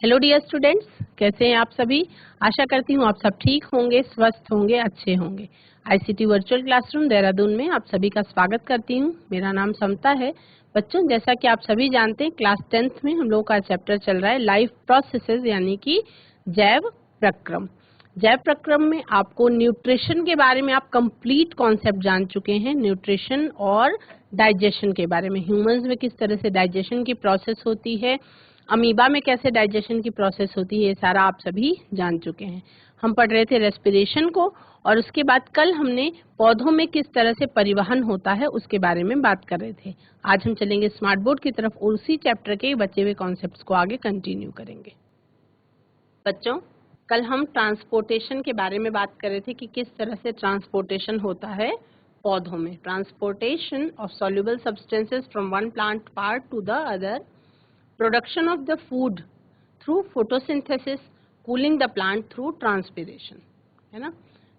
Hello dear students, कैसे हैं आप सभी। आशा करती हूँ आप सब ठीक होंगे, स्वस्थ होंगे, अच्छे होंगे। आईसीटी वर्चुअल क्लासरूम देहरादून में आप सभी का स्वागत करती हूँ। मेरा नाम समता है। बच्चों, जैसा कि आप सभी जानते हैं, क्लास 10th में हम लोगों का चैप्टर चल रहा है लाइफ प्रोसेसेस, यानी कि जैव प्रक्रम। जैव प्रक्रम में आपको न्यूट्रिशन के बारे में आप कंप्लीट कॉन्सेप्ट जान चुके हैं। न्यूट्रिशन और डाइजेशन के बारे में, ह्यूमंस में किस तरह से डाइजेशन की प्रोसेस होती है, अमीबा में कैसे डाइजेशन की प्रोसेस होती है, ये सारा आप सभी जान चुके हैं। हम पढ़ रहे थे रेस्पिरेशन को, और उसके बाद कल हमने पौधों में किस तरह से परिवहन होता है उसके बारे में बात कर रहे थे। आज हम चलेंगे स्मार्ट बोर्ड की तरफ और उसी चैप्टर के बचे हुए कॉन्सेप्ट्स को आगे कंटिन्यू करेंगे। बच्चों, कल हम ट्रांसपोर्टेशन के बारे में बात कर रहे थे कि किस तरह से ट्रांसपोर्टेशन होता है पौधों में। Transportation of soluble substances from one plant part two the other, production of the food through photosynthesis, cooling the plant through transpiration, है ना।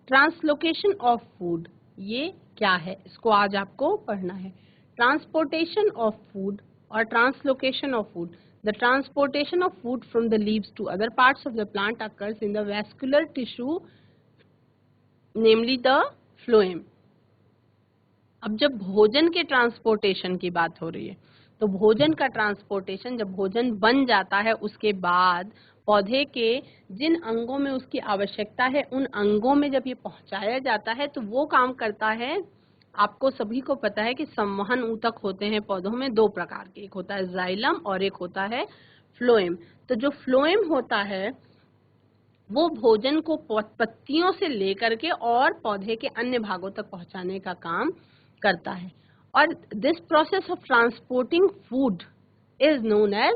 ट्रांसलोकेशन ऑफ फूड, ये क्या है, इसको आज आपको पढ़ना है। ट्रांसपोर्टेशन ऑफ फूड और translocation of food. The transportation of food from the leaves to other parts of the plant occurs in the vascular tissue, namely the phloem. अब जब भोजन के ट्रांसपोर्टेशन की बात हो रही है, तो भोजन का ट्रांसपोर्टेशन, जब भोजन बन जाता है उसके बाद पौधे के जिन अंगों में उसकी आवश्यकता है उन अंगों में जब ये पहुंचाया जाता है तो वो काम करता है। आपको सभी को पता है कि संवहन ऊतक होते हैं पौधों में दो प्रकार के, एक होता है जाइलम और एक होता है फ्लोएम। तो जो फ्लोएम होता है वो भोजन को पत्तियों से लेकर के और पौधे के अन्य भागों तक पहुंचाने का काम करता है। और this process of transporting food is known as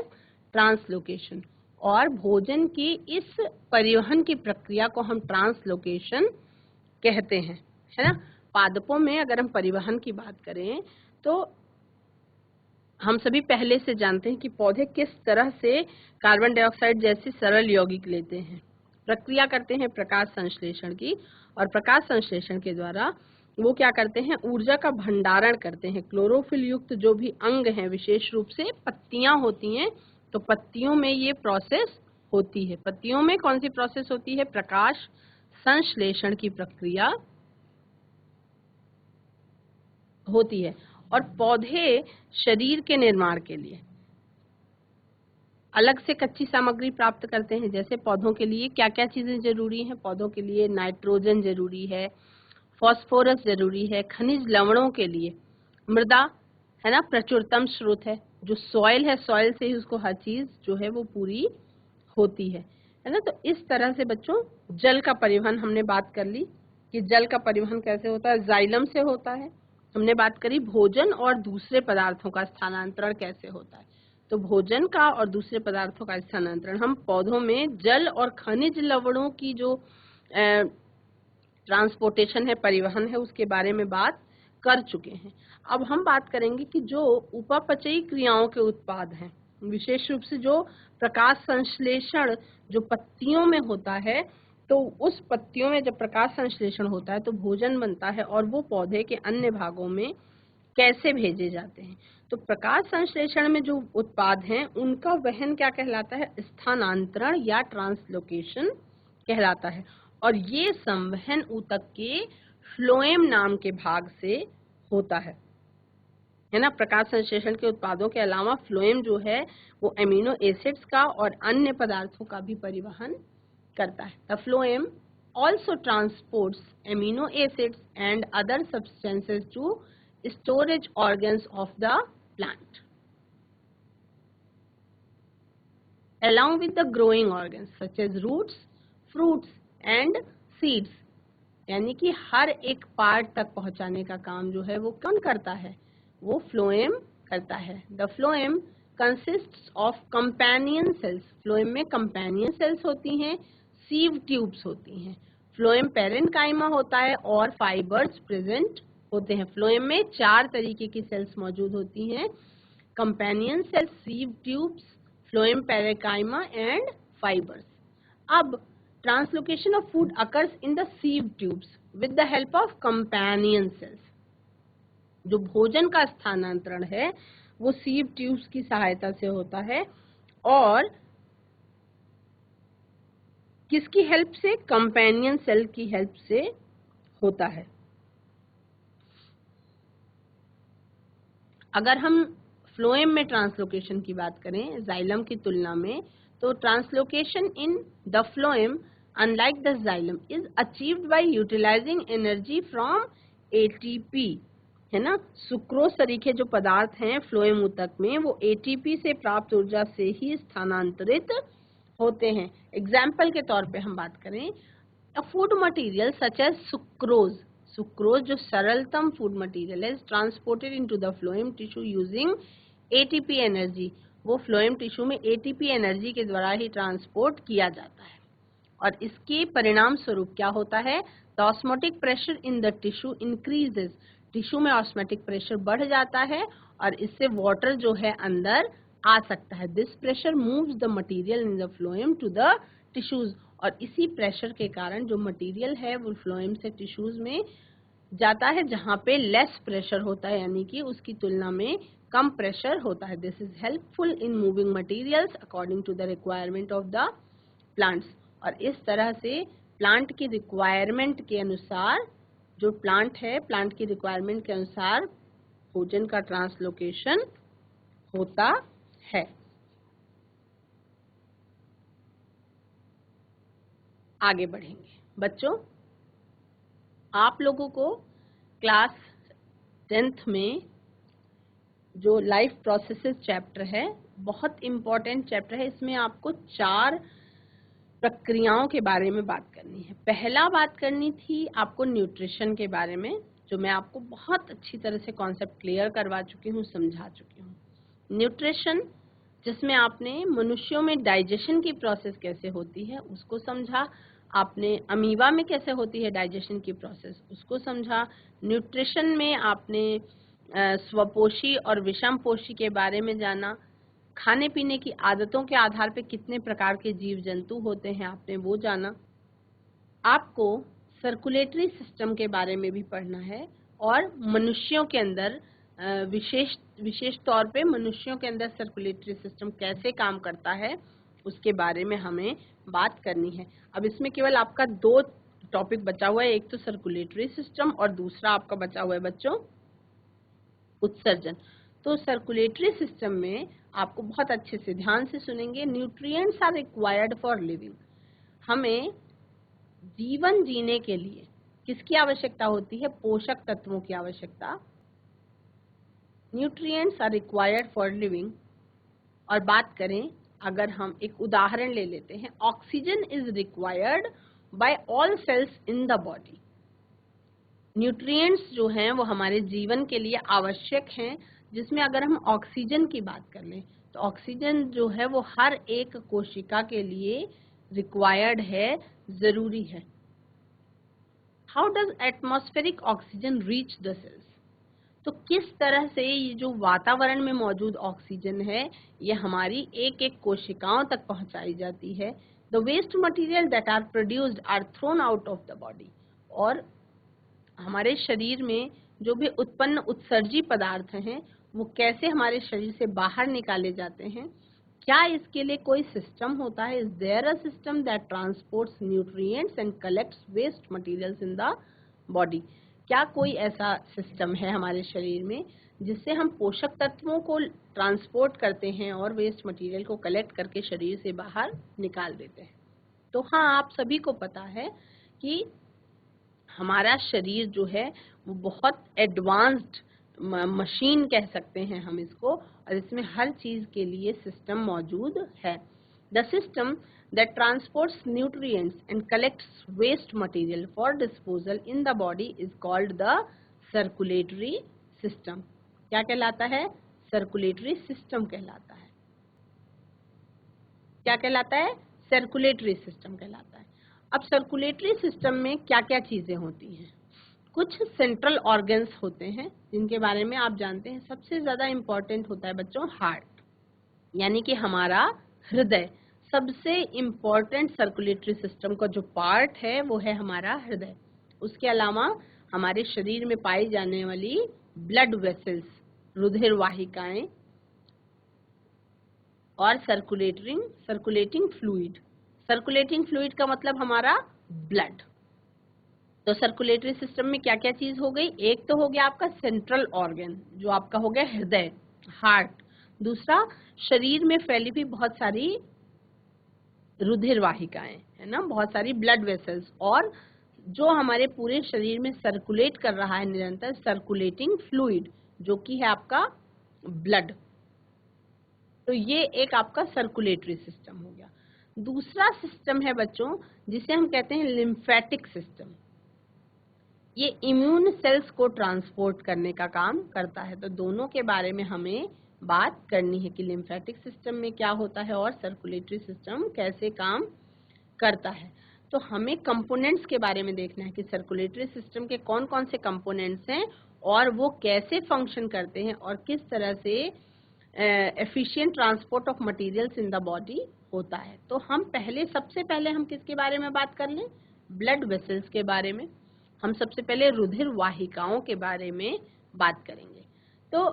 translocation. और भोजन की इस परिवहन की प्रक्रिया को हम ट्रांसलोकेशन कहते हैं, है ना। पादपों में अगर हम परिवहन की बात करें तो हम सभी पहले से जानते हैं कि पौधे किस तरह से कार्बन डाइऑक्साइड जैसी सरल यौगिक लेते हैं, प्रक्रिया करते हैं प्रकाश संश्लेषण की, और प्रकाश संश्लेषण के द्वारा वो क्या करते हैं, ऊर्जा का भंडारण करते हैं। क्लोरोफिल युक्त जो भी अंग हैं, विशेष रूप से पत्तियां होती हैं, तो पत्तियों में ये प्रोसेस होती है। पत्तियों में कौन सी प्रोसेस होती है, प्रकाश संश्लेषण की प्रक्रिया होती है। और पौधे शरीर के निर्माण के लिए अलग से कच्ची सामग्री प्राप्त करते हैं। जैसे पौधों के लिए क्या क्या चीजें जरूरी हैं, पौधों के लिए नाइट्रोजन जरूरी है, फास्फोरस जरूरी है, खनिज लवणों के लिए मृदा, है ना, प्रचुरतम स्रोत है। जो सॉइल है, सॉइल से ही उसको हर चीज जो है वो पूरी होती है ना। तो इस तरह से बच्चों जल का परिवहन हमने बात कर ली कि जल का परिवहन कैसे होता है, जाइलम से होता है। हमने बात करी भोजन और दूसरे पदार्थों का स्थानांतरण कैसे होता है। तो भोजन का और दूसरे पदार्थों का स्थानांतरण हम पौधों में जल और खनिज लवणों की जो ट्रांसपोर्टेशन है, परिवहन है, उसके बारे में बात कर चुके हैं। अब हम बात करेंगे कि जो उपापचयी क्रियाओं के उत्पाद हैं, विशेष रूप से जो प्रकाश संश्लेषण जो पत्तियों में होता है, तो उस पत्तियों में जब प्रकाश संश्लेषण होता है तो भोजन बनता है और वो पौधे के अन्य भागों में कैसे भेजे जाते हैं। तो प्रकाश संश्लेषण में जो उत्पाद हैं उनका वहन क्या कहलाता है, स्थानांतरण या ट्रांसलोकेशन कहलाता है। और ये संवहन ऊतक के फ्लोएम नाम के भाग से होता है ना। प्रकाश संश्लेषण के उत्पादों के अलावा फ्लोएम जो है वो एमिनो एसिड्स का और अन्य पदार्थों का भी परिवहन करता है। The phloem also transports amino acids and other substances to storage organs of the plant, along with the growing organs such as roots, fruits and seeds। यानी कि हर एक पार्ट तक पहुंचाने का काम जो है वो कौन करता है, वो फ्लोएम करता है। The phloem consists of companion cells. Phloem में कंपेनियन सेल्स होती हैं, सीव ट्यूब्स होती हैं, फ्लोएम पेरेन्काइमा होता है और फाइबर्स प्रेजेंट होते हैं। फ्लोएम में 4 तरीके की सेल्स मौजूद होती हैं, companion cells, sieve tubes, phloem parenchyma and fibres. अब translocation of food occurs in the sieve tubes with the help of companion cells। जो भोजन का स्थानांतरण है वो सीव ट्यूब्स की सहायता से होता है और किसकी हेल्प से? कंपेनियन सेल की हेल्प से होता है। अगर हम फ्लोएम में ट्रांसलोकेशन की बात करें जाइलम की तुलना में, तो translocation in the phloem unlike the xylem is achieved by utilising energy from ATP, है ना। सुक्रोज तरीके जो पदार्थ हैं फ्लोएम ऊतक में वो एटीपी से प्राप्त ऊर्जा से ही स्थानांतरित होते हैं। एग्जाम्पल के तौर पे हम बात करें, a food material such as sucrose, sucrose जो सरलतम फूड मटेरियल है, transported into the phloem tissue using ATP energy, वो फ्लोएम टिश्यू में एटीपी एनर्जी के द्वारा ही ट्रांसपोर्ट किया जाता है। और इसके परिणाम स्वरूप क्या होता है? The osmotic pressure in the tissue increases, tissue में ऑस्मोटिक प्रेशर बढ़ जाता है और इससे वाटर जो है अंदर आ सकता है। This pressure moves the material in the phloem to the tissues, और इसी प्रेशर के कारण जो मटेरियल है वो फ्लोएम से टिश्यूज में जाता है जहाँ पे लेस प्रेशर होता है, यानी कि उसकी तुलना में कम प्रेशर होता है। This is helpful in moving materials according to the requirement of the plants, और इस तरह से प्लांट की रिक्वायरमेंट के अनुसार, जो प्लांट है प्लांट की रिक्वायरमेंट के अनुसार भोजन का ट्रांसलोकेशन होता है। आगे बढ़ेंगे बच्चों, आप लोगों को क्लास 10th में जो लाइफ प्रोसेसेस चैप्टर है बहुत इम्पोर्टेंट चैप्टर है। इसमें आपको 4 प्रक्रियाओं के बारे में बात करनी है। पहला बात करनी थी आपको न्यूट्रिशन के बारे में, जो मैं आपको बहुत अच्छी तरह से कॉन्सेप्ट क्लियर करवा चुकी हूँ, समझा चुकी हूँ। न्यूट्रिशन जिसमें आपने मनुष्यों में डाइजेशन की प्रोसेस कैसे होती है उसको समझा, आपने अमीबा में कैसे होती है डाइजेशन की प्रोसेस उसको समझा। न्यूट्रिशन में आपने स्वपोषी और विषमपोषी के बारे में जाना। खाने पीने की आदतों के आधार पर कितने प्रकार के जीव जंतु होते हैं आपने वो जाना। आपको सर्कुलेटरी सिस्टम के बारे में भी पढ़ना है, और मनुष्यों के अंदर विशेष तौर पे मनुष्यों के अंदर सर्कुलेटरी सिस्टम कैसे काम करता है उसके बारे में हमें बात करनी है। अब इसमें केवल आपका 2 टॉपिक बचा हुआ है, एक तो सर्कुलेटरी सिस्टम और दूसरा आपका बचा हुआ है बच्चों उत्सर्जन। तो सर्कुलेटरी सिस्टम में आपको बहुत अच्छे से ध्यान से सुनेंगे। Nutrients are required for living, हमें जीवन जीने के लिए किसकी आवश्यकता होती है? पोषक तत्वों की आवश्यकता। Nutrients are required for living. और बात करें, अगर हम एक उदाहरण ले लेते हैं, oxygen is required by all cells in the body. Nutrients जो हैं वो हमारे जीवन के लिए आवश्यक हैं, जिसमें अगर हम ऑक्सीजन की बात कर लें तो ऑक्सीजन जो है वो हर एक कोशिका के लिए रिक्वायर्ड है, जरूरी है। How does atmospheric oxygen reach the cells? तो किस तरह से ये जो वातावरण में मौजूद ऑक्सीजन है ये हमारी एक एक कोशिकाओं तक पहुंचाई जाती है। The waste material that are produced are thrown out of the body, और हमारे शरीर में जो भी उत्पन्न उत्सर्जी पदार्थ हैं वो कैसे हमारे शरीर से बाहर निकाले जाते हैं? क्या इसके लिए कोई सिस्टम होता है? Is there a system that transports nutrients and collects waste materials in the body? क्या कोई ऐसा सिस्टम है हमारे शरीर में जिससे हम पोषक तत्वों को ट्रांसपोर्ट करते हैं और वेस्ट मटेरियल को कलेक्ट करके शरीर से बाहर निकाल देते हैं? तो हाँ, आप सभी को पता है कि हमारा शरीर जो है वो बहुत एडवांस्ड मशीन कह सकते हैं हम इसको, और इसमें हर चीज के लिए सिस्टम मौजूद है। The system that transports nutrients and collects waste material for disposal in the body is called the circulatory system। क्या कहलाता है? सर्कुलेटरी सिस्टम कहलाता है। क्या कहलाता है? सर्कुलेटरी सिस्टम कहलाता है। अब सर्कुलेटरी सिस्टम में क्या क्या चीजें होती हैं? कुछ सेंट्रल ऑर्गन्स होते हैं जिनके बारे में आप जानते हैं। सबसे ज्यादा इंपॉर्टेंट होता है बच्चों हार्ट, यानी कि हमारा हृदय। सबसे इम्पॉर्टेंट सर्कुलेटरी सिस्टम का जो पार्ट है वो है हमारा हृदय। उसके अलावा हमारे शरीर में पाई जाने वाली ब्लड वेसल्स, रुधिर वाहिकाएं, और सर्कुलेटिंग फ्लूइड, सर्कुलेटिंग फ्लूइड का मतलब हमारा ब्लड। तो सर्कुलेटरी सिस्टम में क्या क्या चीज हो गई, एक तो हो गया आपका सेंट्रल ऑर्गन जो आपका हो गया हृदय, हार्ट। दूसरा, शरीर में फैली हुई बहुत सारी रुधिर वाहिकाएं, है ना, बहुत सारी ब्लड वेसल्स, और जो हमारे पूरे शरीर में सर्कुलेट कर रहा है निरंतर, सर्कुलेटिंग फ्लूइड, जो कि है आपका ब्लड। तो ये एक आपका सर्कुलेटरी सिस्टम हो गया। दूसरा सिस्टम है बच्चों जिसे हम कहते हैं लिम्फेटिक सिस्टम। ये इम्यून सेल्स को ट्रांसपोर्ट करने का काम करता है। तो दोनों के बारे में हमें बात करनी है कि लिम्फेटिक सिस्टम में क्या होता है और सर्कुलेटरी सिस्टम कैसे काम करता है। तो हमें कंपोनेंट्स के बारे में देखना है कि सर्कुलेटरी सिस्टम के कौन कौन से कंपोनेंट्स हैं और वो कैसे फंक्शन करते हैं और किस तरह से efficient transport of materials in the body होता है। तो हम सबसे पहले हम किसके बारे में बात कर लें, ब्लड वेसल्स के बारे में। हम सबसे पहले रुधिर वाहिकाओं के बारे में बात करेंगे। तो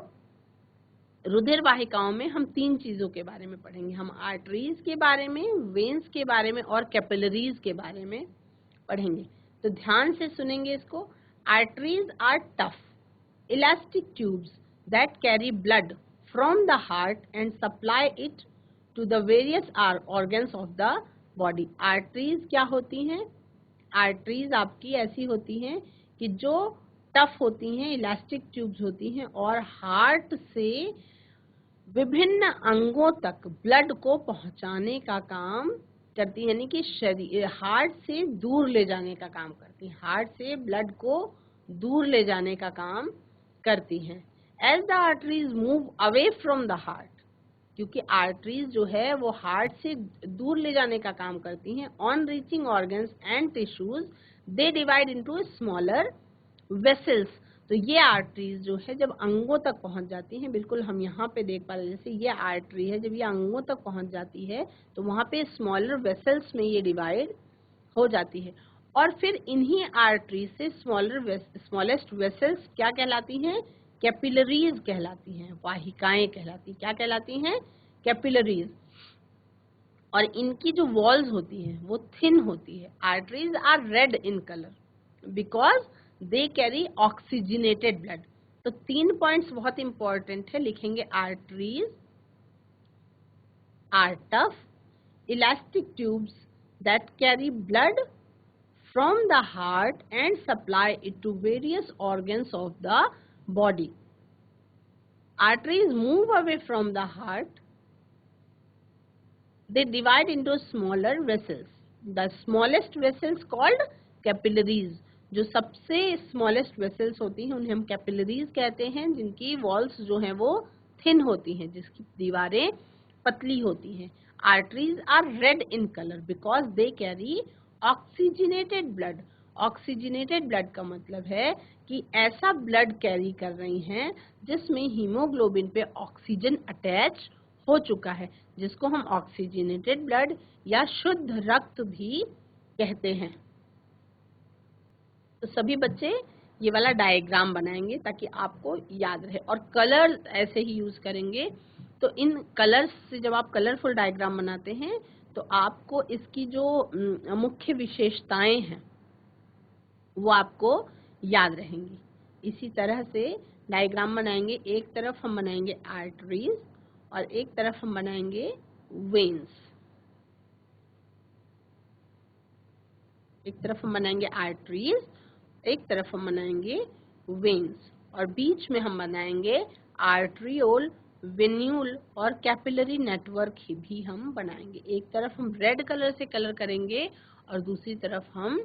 रुधिर वाहिकाओं में हम 3 चीजों के बारे में पढ़ेंगे। हम आर्टरीज के बारे में, वेन्स के बारे में और कैपिलरीज के बारे में पढ़ेंगे। तो ध्यान से सुनेंगे इसको। Arteries are tough elastic tubes that carry blood from the heart and supply it to the various organs of the body. Arteries क्या होती हैं? आर्टरीज आपकी ऐसी होती हैं कि जो टफ होती हैं, इलास्टिक ट्यूब्स होती हैं और हार्ट से विभिन्न अंगों तक ब्लड को पहुंचाने का काम करती है, यानी कि शरीर हार्ट से दूर ले जाने का काम करती है, हार्ट से ब्लड को दूर ले जाने का काम करती हैं। As the arteries move away from the heart, क्योंकि आर्टरीज जो है वो हार्ट से दूर ले जाने का काम करती हैं। On reaching organs and tissues they divide into smaller vessels. तो ये आर्टरीज जो है जब अंगों तक पहुंच जाती हैं, बिल्कुल हम यहाँ पे देख पा रहे हैं, जैसे ये आर्टरी है, जब ये अंगों तक पहुंच जाती है तो वहाँ पे स्मॉलर वेसल्स में ये डिवाइड हो जाती है। और फिर इन्हीं आर्टरीज से स्मॉलेस्ट वेसल्स क्या कहलाती हैं? कैपिलरीज कहलाती हैं, वाहिकाएं कहलाती। क्या कहलाती हैं? कैपिलरीज। और इनकी जो वॉल्स होती हैं वो थिन होती है। Arteries are red in colour because they carry oxygenated blood. तो 3 पॉइंट्स बहुत इंपॉर्टेंट है, लिखेंगे। Arteries are tough elastic tubes that carry blood from the heart and supply it to various organs of the body. Arteries move away from the heart. They divide into smaller vessels. The smallest vessels called capillaries. जो सबसे smallest vessels होती हैं उन्हें हम capillaries कहते हैं, जिनकी walls जो हैं वो thin होती हैं, जिसकी दीवारें पतली होती हैं। Arteries are red in color because they carry oxygenated blood. Oxygenated blood का मतलब है कि ऐसा ब्लड कैरी कर रही हैं जिसमें हीमोग्लोबिन पे ऑक्सीजन अटैच हो चुका है, जिसको हम ऑक्सीजनेटेड ब्लड या शुद्ध रक्त भी कहते हैं। तो सभी बच्चे ये वाला डायग्राम बनाएंगे ताकि आपको याद रहे, और कलर ऐसे ही यूज करेंगे। तो इन कलर्स से जब आप कलरफुल डायग्राम बनाते हैं तो आपको इसकी जो मुख्य विशेषताएं हैं वो आपको याद रहेंगी। इसी तरह से डायग्राम बनाएंगे। एक तरफ हम बनाएंगे आर्टरीज और एक तरफ हम बनाएंगे वेन्स। एक तरफ हम बनाएंगे आर्टरीज, एक तरफ हम बनाएंगे वेन्स, और बीच में हम बनाएंगे आर्ट्रियोल, वेन्यूल और कैपिलरी नेटवर्क ही भी हम बनाएंगे। एक तरफ हम रेड कलर से कलर करेंगे और दूसरी तरफ हम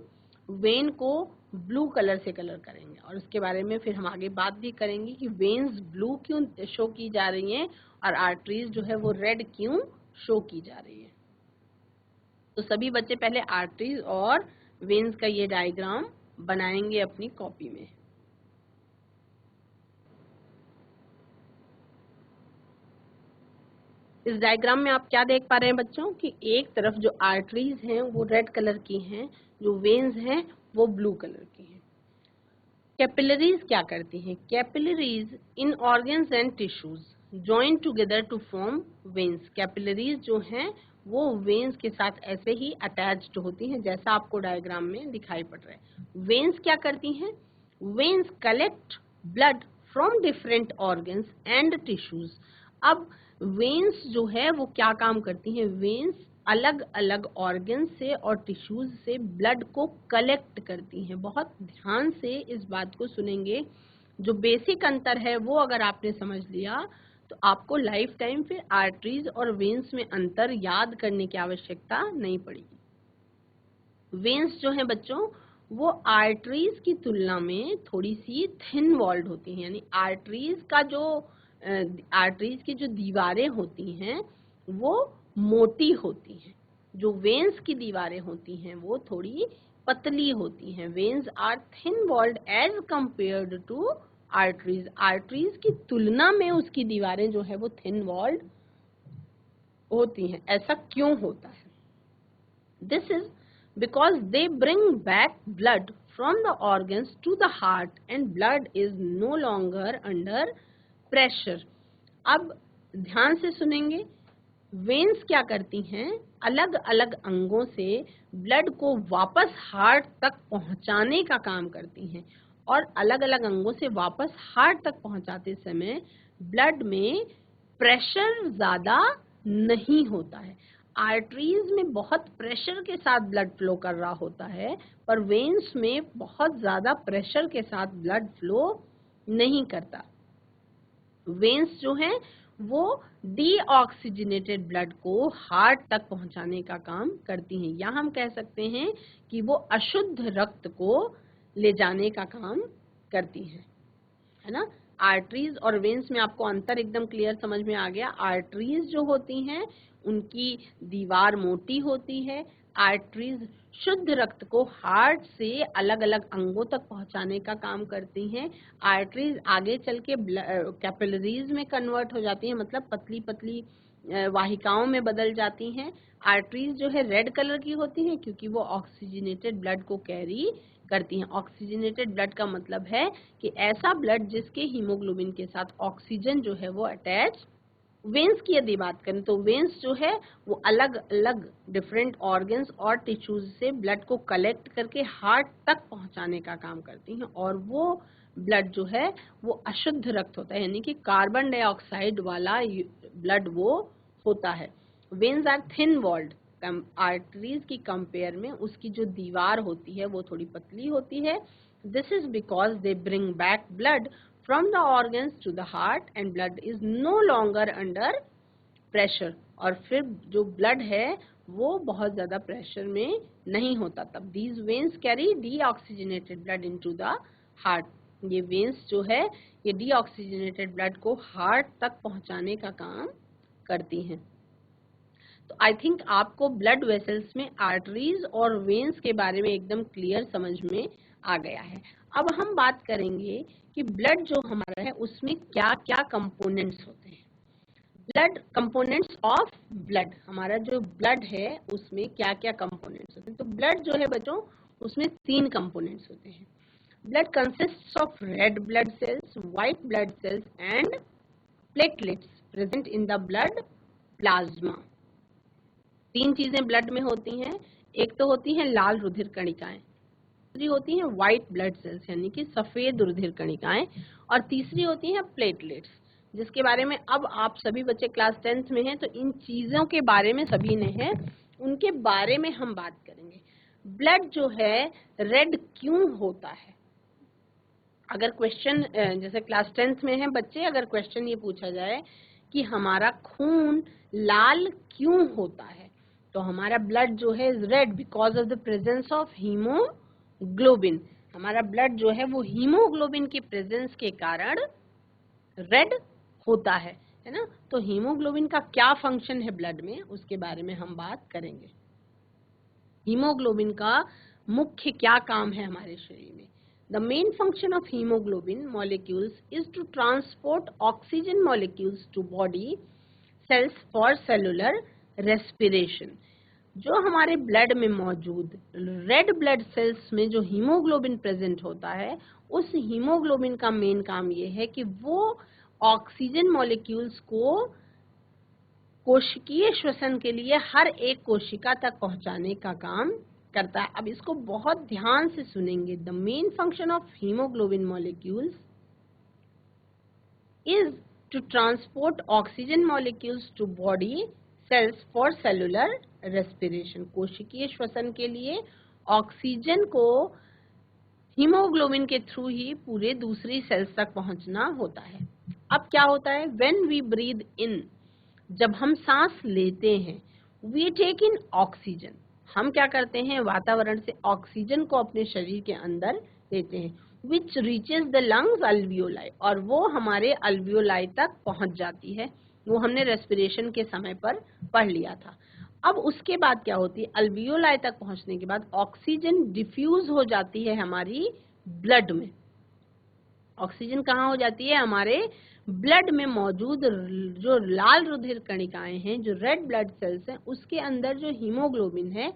वेन को ब्लू कलर से कलर करेंगे, और उसके बारे में फिर हम आगे बात भी करेंगे कि वेन्स ब्लू क्यों शो की जा रही हैं और आर्टरीज जो है वो रेड क्यों शो की जा रही है। तो सभी बच्चे पहले आर्टरीज और वेन्स का ये डायग्राम बनाएंगे अपनी कॉपी में। इस डायग्राम में आप क्या देख पा रहे हैं बच्चों कि एक तरफ जो आर्टरीज हैं वो रेड कलर की हैं, जो वेन्स हैं वो ब्लू कलर की हैं। कैपिलरीज क्या करती हैं? Capillaries in organs and tissues join together to form veins. Capillaries जो हैं वो वेन्स के साथ ऐसे ही अटैच्ड होती हैं जैसा आपको डायग्राम में दिखाई पड़ रहा है। वेन्स क्या करती हैं? Veins collect blood from different organs and tissues. अब वेन्स जो है वो क्या काम करती हैं? वेन्स अलग अलग ऑर्गन से और टिश्यूज से ब्लड को कलेक्ट करती हैं। बहुत ध्यान से इस बात को सुनेंगे। जो बेसिक अंतर है वो अगर आपने समझ लिया तो आपको लाइफ टाइम फिर आर्टरीज और वेन्स में अंतर याद करने की आवश्यकता नहीं पड़ेगी। वेन्स जो है बच्चों वो आर्टरीज की तुलना में थोड़ी सी थिन वॉल्ड होती हैं, यानी आर्टरीज की जो दीवारें होती हैं वो मोटी होती हैं। जो वेन्स की दीवारें होती हैं वो थोड़ी पतली होती हैं। Veins are thin walled as compared to arteries. Arteries की तुलना में उसकी दीवारें जो है वो थिन वॉल्ड होती हैं। ऐसा क्यों होता है? This is because they bring back blood from the organs to the heart and blood is no longer under pressure. अब ध्यान से सुनेंगे। वेन्स क्या करती हैं? अलग अलग अंगों से ब्लड को वापस हार्ट तक पहुंचाने का काम करती हैं और अलग अलग अंगों से वापस हार्ट तक पहुंचाते समय ब्लड में प्रेशर ज्यादा नहीं होता है। आर्टरीज में बहुत प्रेशर के साथ ब्लड फ्लो कर रहा होता है, पर वेन्स में बहुत ज्यादा प्रेशर के साथ ब्लड फ्लो नहीं करता। वेन्स जो हैं वो डीऑक्सीजनेटेड ब्लड को हार्ट तक पहुंचाने का काम करती हैं, या हम कह सकते हैं कि वो अशुद्ध रक्त को ले जाने का काम करती हैं, है ना। आर्टरीज और वेन्स में आपको अंतर एकदम क्लियर समझ में आ गया। आर्टरीज जो होती हैं उनकी दीवार मोटी होती है। आर्टरीज शुद्ध रक्त को हार्ट से अलग अलग अंगों तक पहुंचाने का काम करती हैं। आर्टरीज आगे चल के कैपिलरीज में कन्वर्ट हो जाती हैं, मतलब पतली पतली वाहिकाओं में बदल जाती हैं। आर्टरीज जो है रेड कलर की होती हैं क्योंकि वो ऑक्सीजनेटेड ब्लड को कैरी करती हैं। ऑक्सीजनेटेड ब्लड का मतलब है कि ऐसा ब्लड जिसके हीमोग्लोबिन के साथ ऑक्सीजन जो है वो अटैच। वेन्स की यदि बात करें तो वेन्स जो है वो अलग अलग डिफरेंट ऑर्गन्स और टिश्यूज से ब्लड को कलेक्ट करके हार्ट तक पहुंचाने का काम करती हैं, और वो ब्लड जो है वो अशुद्ध रक्त होता है, यानी कि कार्बन डाइऑक्साइड वाला ब्लड वो होता है। Veins are thin walled. Arteries की कंपेयर में उसकी जो दीवार होती है वो थोड़ी पतली होती है। This is because they bring back blood from the organs to the heart and blood is no longer under pressure। और फिर जो ब्लड है वो बहुत ज्यादा प्रेशर में नहीं होता तब। these veins carry deoxygenated blood into the heart। ये वेन्स जो है ये डीऑक्सीजनेटेड ब्लड को हार्ट तक पहुंचाने का काम करती हैं। तो आई थिंक आपको ब्लड वेसल्स में आर्टरीज और वेन्स के बारे में एकदम क्लियर समझ में आ गया है। अब हम बात करेंगे कि ब्लड जो हमारा है उसमें क्या क्या कंपोनेंट्स होते हैं। ब्लड कंपोनेंट्स ऑफ ब्लड, हमारा जो ब्लड है उसमें क्या क्या कंपोनेंट्स होते हैं। तो ब्लड जो है बच्चों उसमें 3 कंपोनेंट्स होते हैं। Blood consists of red blood cells, white blood cells and platelets present in the blood plasma. 3 चीजें ब्लड में होती हैं। एक तो होती है लाल रुधिर कणिकाएं, दूसरी होती है व्हाइट ब्लड सेल्स यानी कि सफेद रुधिर कणिकाएं, और तीसरी होती है प्लेटलेट्स, जिसके बारे में अब आप सभी बच्चे क्लास 10th में हैं तो इन चीजों के बारे में सभी ने है, उनके बारे में हम बात करेंगे। ब्लड जो है रेड क्यों होता है? अगर क्वेश्चन जैसे क्लास 10th में है बच्चे, अगर क्वेश्चन ये पूछा जाए कि हमारा खून लाल क्यों होता है, तो हमारा ब्लड जो है red because of the presence of haemoglobin. हमारा ब्लड जो है वो हीमोग्लोबिन की प्रेजेंस के कारण रेड होता है ना। तो हीमोग्लोबिन का क्या फंक्शन है ब्लड में, उसके बारे में हम बात करेंगे। हीमोग्लोबिन का मुख्य क्या काम है हमारे शरीर में? The main function of hemoglobin molecules is to transport oxygen molecules to body cells for cellular respiration। जो हमारे ब्लड में मौजूद रेड ब्लड सेल्स में जो हीमोग्लोबिन प्रेजेंट होता है, उस हीमोग्लोबिन का मेन काम ये है कि वो ऑक्सीजन मॉलिक्यूल्स को कोशिकीय श्वसन के लिए हर एक कोशिका तक पहुंचाने का काम करता है। अब इसको बहुत ध्यान से सुनेंगे। The main function of haemoglobin molecules is to transport oxygen molecules to body cells for cellular respiration. कोशिकीय श्वसन के लिए ऑक्सीजन को हीमोग्लोबिन के थ्रू ही पूरे दूसरी सेल्स तक पहुंचना होता है। अब क्या होता है, व्हेन वी ब्रीद इन, जब हम सांस लेते हैं, वी टेक इन ऑक्सीजन, हम क्या करते हैं, वातावरण से ऑक्सीजन को अपने शरीर के अंदर लेते हैं, विच रीचेज द लंग्स अल्वियोलाई, और वो हमारे अल्वियोलाई तक पहुंच जाती है। वो हमने रेस्पिरेशन के समय पर पढ़ लिया था। अब उसके बाद क्या होती है, अल्वियोलाई तक पहुंचने के बाद ऑक्सीजन डिफ्यूज हो जाती है हमारी ब्लड में। ऑक्सीजन कहाँ हो जाती है, हमारे ब्लड में मौजूद जो लाल रुधिर कणिकाएं हैं, जो रेड ब्लड सेल्स हैं, उसके अंदर जो हीमोग्लोबिन है,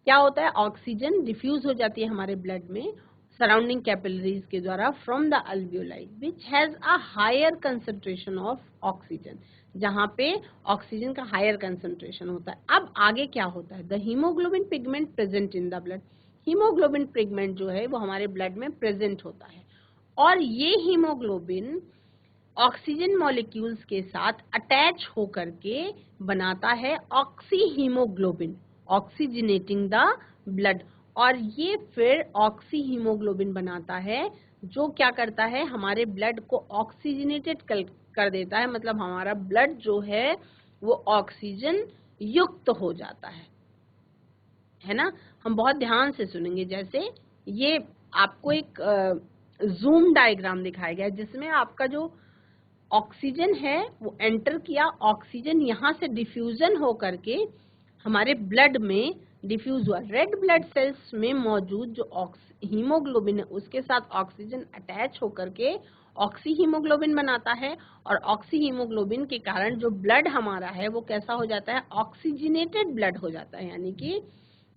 क्या होता है, ऑक्सीजन डिफ्यूज हो जाती है हमारे ब्लड में सराउंडिंग कैपिलरीज के द्वारा from the alveoli which has a higher concentration of oxygen, जहां पे ऑक्सीजन का हायर कंसंट्रेशन होता है। अब आगे क्या होता है, the haemoglobin pigment present in the blood, haemoglobin pigment जो है वो हमारे ब्लड में प्रेजेंट होता है, और ये हीमोग्लोबिन ऑक्सीजन मॉलिक्यूल्स के साथ अटैच होकर के बनाता है oxy haemoglobin, oxygenating the blood, और ये फिर ऑक्सी हीमोग्लोबिन बनाता है जो क्या करता है, हमारे ब्लड को ऑक्सीजनेटेड कर देता है, मतलब हमारा ब्लड जो है वो ऑक्सीजन युक्त हो जाता है ना। हम बहुत ध्यान से सुनेंगे। जैसे ये आपको एक जूम डायग्राम दिखाया गया है जिसमें आपका जो ऑक्सीजन है वो एंटर किया, ऑक्सीजन यहाँ से डिफ्यूजन हो करके हमारे ब्लड में डिफ्यूज हुआ। रेड ब्लड सेल्स में मौजूद जो हीमोग्लोबिन है उसके साथ ऑक्सीजन अटैच होकर के ऑक्सी हीमोग्लोबिन बनाता है, और ऑक्सी हीमोग्लोबिन के कारण जो ब्लड हमारा है वो कैसा हो जाता है, ऑक्सीजनेटेड ब्लड हो जाता है, यानी कि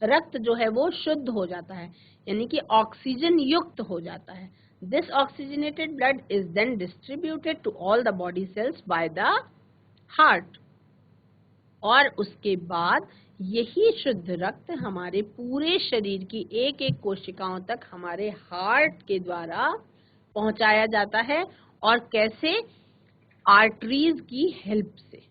रक्त जो है वो शुद्ध हो जाता है, यानी कि ऑक्सीजन युक्त हो जाता है। This oxygenated blood is then distributed to all the body cells by the heart, और उसके बाद यही शुद्ध रक्त हमारे पूरे शरीर की एक एक कोशिकाओं तक हमारे हार्ट के द्वारा पहुंचाया जाता है। और कैसे, आर्टरीज की हेल्प से,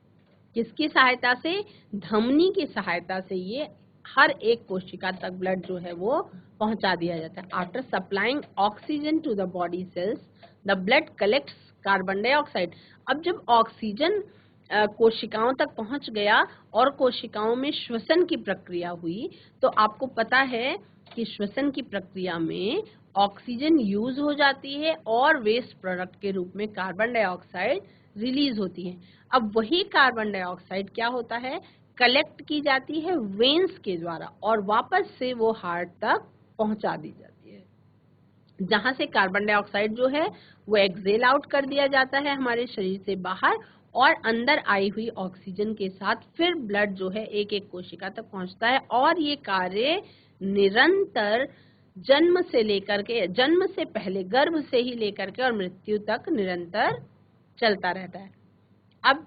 किसकी सहायता से, धमनी की सहायता से ये हर एक कोशिका तक ब्लड जो है वो पहुंचा दिया जाता है। After supplying oxygen to the body cells the blood collects carbon dioxide. अब जब ऑक्सीजन कोशिकाओं तक पहुंच गया और कोशिकाओं में श्वसन की प्रक्रिया हुई, तो आपको पता है कि श्वसन की प्रक्रिया में ऑक्सीजन यूज हो जाती है और वेस्ट प्रोडक्ट के रूप में कार्बन डाइऑक्साइड रिलीज होती है। अब वही कार्बन डाइऑक्साइड क्या होता है, कलेक्ट की जाती है वेन्स के द्वारा और वापस से वो हार्ट तक पहुंचा दी जाती है, जहां से कार्बन डाइऑक्साइड जो है वो एक्सेल आउट कर दिया जाता है हमारे शरीर से बाहर, और अंदर आई हुई ऑक्सीजन के साथ फिर ब्लड जो है एक एक कोशिका तक पहुंचता है। और ये कार्य निरंतर जन्म से लेकर के, जन्म से पहले गर्भ से ही लेकर के और मृत्यु तक निरंतर चलता रहता है। अब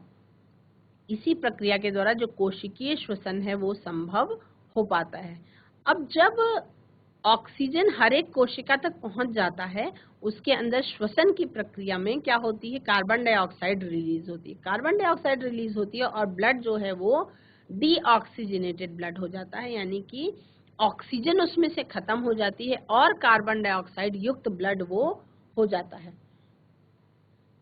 इसी प्रक्रिया के द्वारा जो कोशिकीय श्वसन है वो संभव हो पाता है। अब जब ऑक्सीजन हर एक कोशिका तक पहुंच जाता है, उसके अंदर श्वसन की प्रक्रिया में क्या होती है, कार्बन डाइऑक्साइड रिलीज होती है। कार्बन डाइऑक्साइड रिलीज होती है और ब्लड जो है वो डीऑक्सीजनेटेड ब्लड हो जाता है, यानी कि ऑक्सीजन उसमें से खत्म हो जाती है और कार्बन डाइऑक्साइड युक्त ब्लड वो हो जाता है।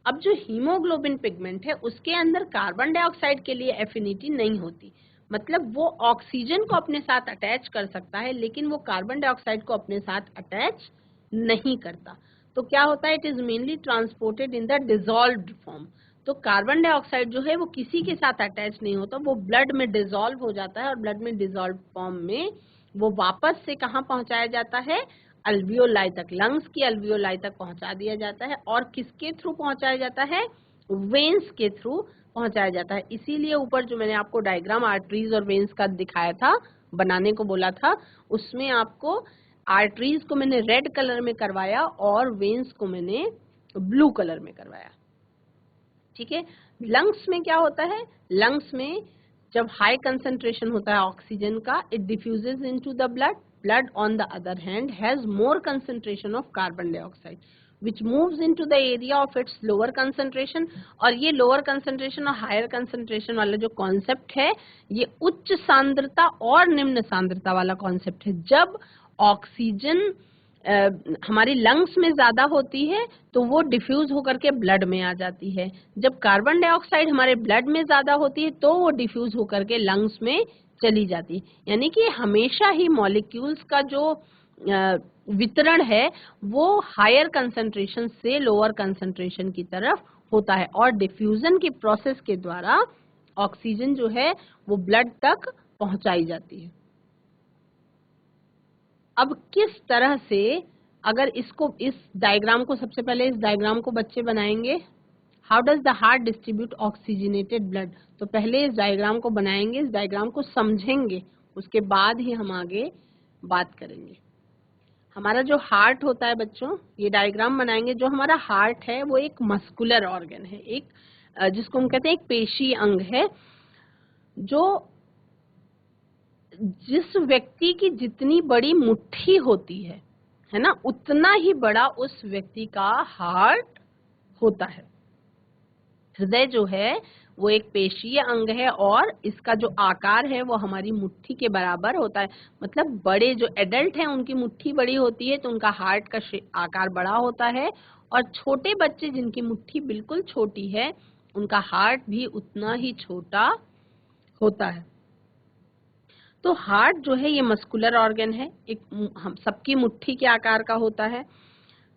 अब जो हीमोग्लोबिन पिगमेंट है उसके अंदर कार्बन डाइऑक्साइड के लिए एफिनिटी नहीं होती, मतलब वो ऑक्सीजन को अपने साथ अटैच कर सकता है लेकिन वो कार्बन डाइऑक्साइड को अपने साथ अटैच नहीं करता। तो क्या होता है, it is mainly transported in the dissolved form. तो कार्बन डाइऑक्साइड जो है वो किसी के साथ अटैच नहीं होता, वो ब्लड में डिसॉल्व हो जाता है और ब्लड में डिसॉल्व फॉर्म में वो वापस से कहाँ पहुंचाया जाता है, अल्वियोलाई तक, लंग्स की अल्वियोलाई तक पहुंचा दिया जाता है। और किसके थ्रू पहुंचाया जाता है, वेन्स के थ्रू पहुंचाया जाता है। इसीलिए ऊपर जो मैंने आपको डायग्राम आर्टरीज और वेन्स का दिखाया था, बनाने को बोला था, उसमें आपको आर्टरीज को मैंने रेड कलर में करवाया और वेन्स को मैंने ब्लू कलर में करवाया। ठीक है। लंग्स में क्या होता है, लंग्स में जब हाई कंसंट्रेशन होता है ऑक्सीजन का, it diffuses into the blood. Blood on the other hand has more concentration of carbon dioxide which moves into the area of its lower concentration. और ये लोअर कंसंट्रेशन और higher concentration वाला जो concept है, ये उच्च सांद्रता और निम्न सांद्रता वाला कॉन्सेप्ट है. जब ऑक्सीजन हमारी लंग्स में ज्यादा होती है तो वो डिफ्यूज होकर के ब्लड में आ जाती है. जब कार्बन डाइऑक्साइड हमारे ब्लड में ज्यादा होती है तो वो डिफ्यूज होकर के लंग्स में चली जाती है. यानी कि हमेशा ही मॉलिक्यूल्स का जो वितरण है वो हायर कंसंट्रेशन से लोअर कंसंट्रेशन की तरफ होता है और डिफ्यूजन की प्रोसेस के द्वारा ऑक्सीजन जो है वो ब्लड तक पहुंचाई जाती है. अब किस तरह से, अगर इसको, इस डायग्राम को, सबसे पहले इस डायग्राम को बच्चे बनाएंगे. How does the heart distribute oxygenated blood. तो पहले इस डायग्राम को बनाएंगे, इस डायग्राम को समझेंगे, उसके बाद ही हम आगे बात करेंगे. हमारा जो हार्ट होता है बच्चों, ये डायग्राम बनाएंगे. जो हमारा हार्ट है वो एक मस्कुलर ऑर्गन है, एक जिसको हम कहते हैं एक पेशी अंग है. जो जिस व्यक्ति की जितनी बड़ी मुट्ठी होती है ना, उतना ही बड़ा उस व्यक्ति का हार्ट होता है. हृदय जो है वो एक पेशीय अंग है और इसका जो आकार है वो हमारी मुट्ठी के बराबर होता है. मतलब बड़े जो एडल्ट हैं उनकी मुट्ठी बड़ी होती है तो उनका हार्ट का आकार बड़ा होता है, और छोटे बच्चे जिनकी मुट्ठी बिल्कुल छोटी है उनका हार्ट भी उतना ही छोटा होता है. तो हार्ट जो है ये मस्कुलर ऑर्गन है, एक हम सबकी मुट्ठी के आकार का होता है.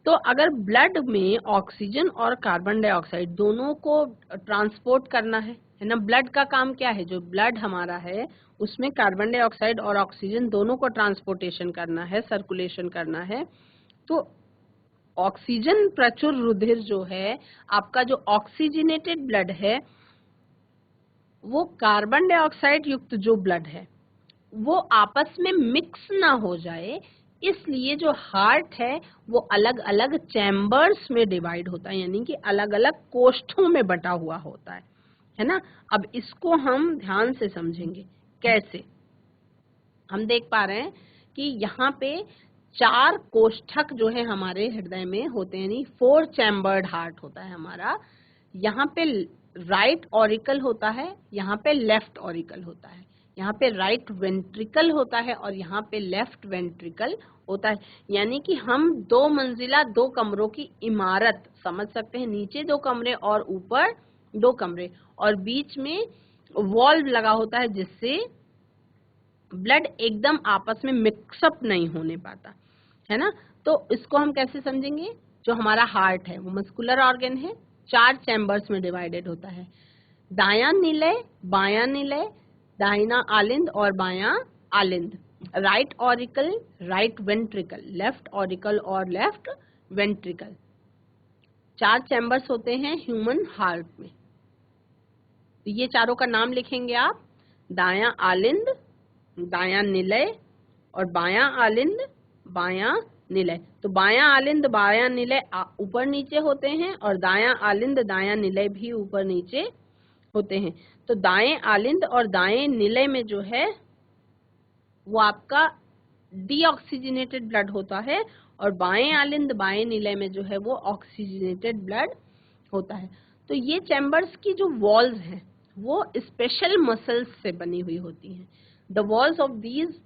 तो अगर ब्लड में ऑक्सीजन और कार्बन डाइऑक्साइड दोनों को ट्रांसपोर्ट करना है ना, ब्लड का काम क्या है, जो ब्लड हमारा है उसमें कार्बन डाइऑक्साइड और ऑक्सीजन दोनों को ट्रांसपोर्टेशन करना है, सर्कुलेशन करना है. तो ऑक्सीजन प्रचुर रुधिर जो है, आपका जो ऑक्सीजनेटेड ब्लड है वो कार्बन डाइऑक्साइड युक्त जो ब्लड है वो आपस में मिक्स ना हो जाए, इसलिए जो हार्ट है वो अलग अलग चैम्बर्स में डिवाइड होता है, यानी कि अलग अलग कोष्ठों में बटा हुआ होता है ना. अब इसको हम ध्यान से समझेंगे. कैसे? हम देख पा रहे हैं कि यहाँ पे 4 कोष्ठक जो है हमारे हृदय में होते हैं, यानी 4 चैम्बर्ड हार्ट होता है हमारा. यहाँ पे राइट ऑरिकल होता है, यहाँ पे लेफ्ट ऑरिकल होता है, यहाँ पे राइट वेंट्रिकल होता है और यहाँ पे लेफ्ट वेंट्रिकल होता है. यानी कि हम 2 मंजिला 2 कमरों की इमारत समझ सकते हैं. नीचे 2 कमरे और ऊपर 2 कमरे, और बीच में वॉल्व लगा होता है जिससे ब्लड एकदम आपस में मिक्सअप नहीं होने पाता है ना. तो इसको हम कैसे समझेंगे? जो हमारा हार्ट है वो मस्कुलर ऑर्गन है, 4 चैम्बर्स में डिवाइडेड होता है. दायां निलय, बायां निलय, दाहिना आलिंद और बायां आलिंद, right auricle, right ventricle, left auricle और लेफ्ट वेंट्रिकल. 4 चैम्बर्स होते हैं ह्यूमन हार्ट में. तो ये चारों का नाम लिखेंगे आप. दायां आलिंद, दायां निलय और बायां आलिंद, बायां निलय. तो बायां आलिंद बायां निलय ऊपर नीचे होते हैं और दायां आलिंद दायां निलय भी ऊपर नीचे होते हैं. तो दाएं आलिंद और दाएं निलय में जो है वो आपका डीऑक्सीजनेटेड ब्लड होता है और बाएं आलिंद बाएं निलय में जो है वो ऑक्सीजनेटेड ब्लड होता है. तो ये चैम्बर्स की जो वॉल्स हैं वो स्पेशल मसल्स से बनी हुई होती हैं. The walls of these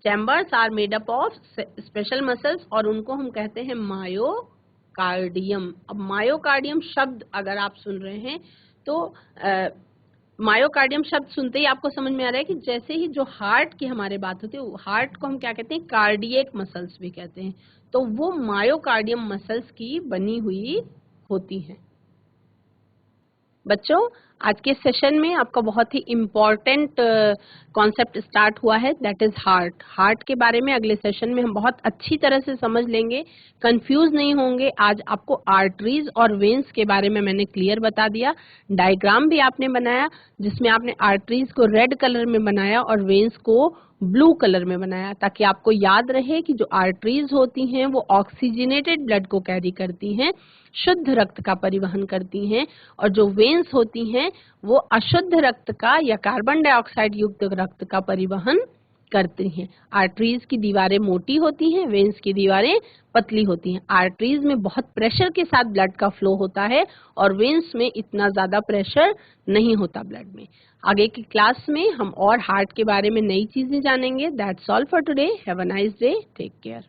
chambers are made up of special muscles और उनको हम कहते हैं मायोकार्डियम. अब मायोकार्डियम शब्द अगर आप सुन रहे हैं तो मायोकार्डियम शब्द सुनते ही आपको समझ में आ रहा है कि जैसे ही जो हार्ट की हमारे बात होती है, हार्ट को हम क्या कहते हैं, कार्डियक मसल्स भी कहते हैं. तो वो मायोकार्डियम मसल्स की बनी हुई होती हैं. बच्चों आज के सेशन में आपका बहुत ही इम्पॉर्टेंट कॉन्सेप्ट स्टार्ट हुआ है, दैट इज हार्ट। हार्ट के बारे में अगले सेशन में हम बहुत अच्छी तरह से समझ लेंगे, कंफ्यूज नहीं होंगे। आज आपको आर्टरीज और वेन्स के बारे में मैंने क्लियर बता दिया, डायग्राम भी आपने बनाया जिसमें आपने आर्टरीज को रेड कलर में बनाया और वेन्स को ब्लू कलर में बनाया, ताकि आपको याद रहे कि जो आर्टरीज होती हैं वो ऑक्सीजनेटेड ब्लड को कैरी करती हैं, शुद्ध रक्त का परिवहन करती हैं, और जो वेन्स होती हैं वो अशुद्ध रक्त का या कार्बन डाइऑक्साइड युक्त रक्त का परिवहन करती हैं। आर्टरीज की दीवारें मोटी होती हैं, वेन्स की दीवारें पतली होती हैं। आर्टरीज में बहुत प्रेशर के साथ ब्लड का फ्लो होता है और वेन्स में इतना ज्यादा प्रेशर नहीं होता ब्लड में। आगे की क्लास में हम और हार्ट के बारे में नई चीजें जानेंगे। That's all for today. Have a nice day. Take care.